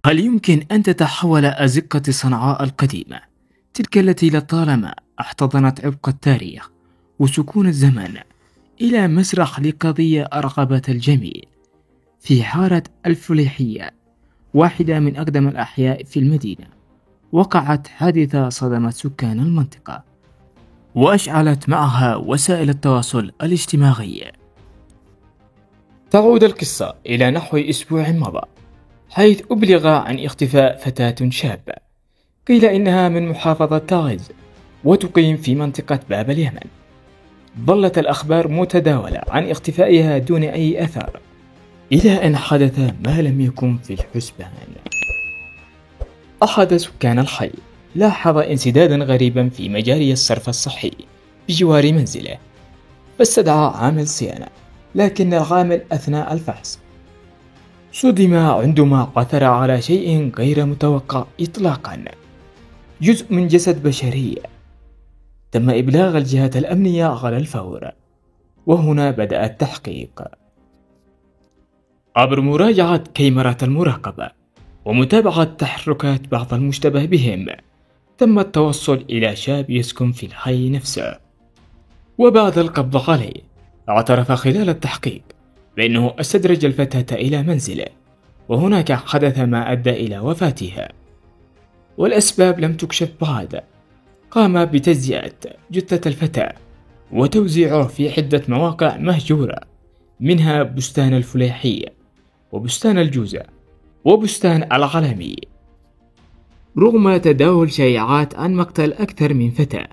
هل يمكن أن تتحول أزقة صنعاء القديمة، تلك التي لطالما احتضنت عبق التاريخ وسكون الزمن، إلى مسرح لقضية أرغبت الجميع في حارة الفليحية، واحدة من أقدم الأحياء في المدينة؟ وقعت حادثة صدمت سكان المنطقة وأشعلت معها وسائل التواصل الاجتماعي. تعود القصة إلى نحو أسبوع مضى، حيث أبلغ عن اختفاء فتاة شابة قيل إنها من محافظة تعز وتقيم في منطقة باب اليمن. ظلت الأخبار متداولة عن اختفائها دون أي أثر، إلى أن حدث ما لم يكن في الحسبان. أحد سكان الحي لاحظ انسدادا غريبا في مجاري الصرف الصحي بجوار منزله، فاستدعى عامل صيانة، لكن العامل أثناء الفحص صدم عندما عثر على شيء غير متوقع إطلاقا: جزء من جسد بشري. تم إبلاغ الجهات الأمنية على الفور، وهنا بدأ التحقيق. عبر مراجعة كاميرات المراقبة ومتابعة تحركات بعض المشتبه بهم، تم التوصل إلى شاب يسكن في الحي نفسه، وبعد القبض عليه اعترف خلال التحقيق بأنه استدرج الفتاة إلى منزله، وهناك حدث ما أدى إلى وفاتها، والأسباب لم تكشف بعد. قام بتجزئة جثة الفتاة وتوزيعه في عدة مواقع مهجورة، منها بستان الفليحية وبستان الجوزة وبستان العلمي. رغم تداول شائعات عن مقتل أكثر من فتاة،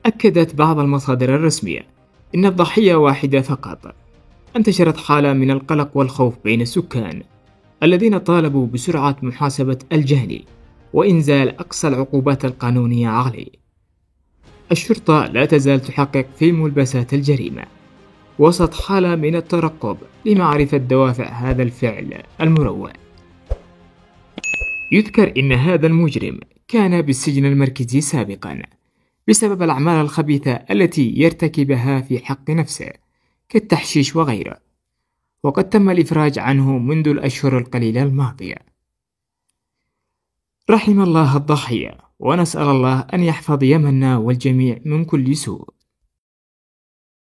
أكدت بعض المصادر الرسمية إن الضحية واحدة فقط. انتشرت حالة من القلق والخوف بين السكان، الذين طالبوا بسرعة محاسبة الجاني وإنزال أقصى العقوبات القانونية عليه. الشرطة لا تزال تحقق في ملبسات الجريمة وسط حالة من الترقب لمعرفة دوافع هذا الفعل المروع. يذكر إن هذا المجرم كان بالسجن المركزي سابقا بسبب الأعمال الخبيثة التي يرتكبها في حق نفسه كالتحشيش وغيره، وقد تم الإفراج عنه منذ الأشهر القليلة الماضية. رحم الله الضحية، ونسأل الله أن يحفظ يمننا والجميع من كل سوء.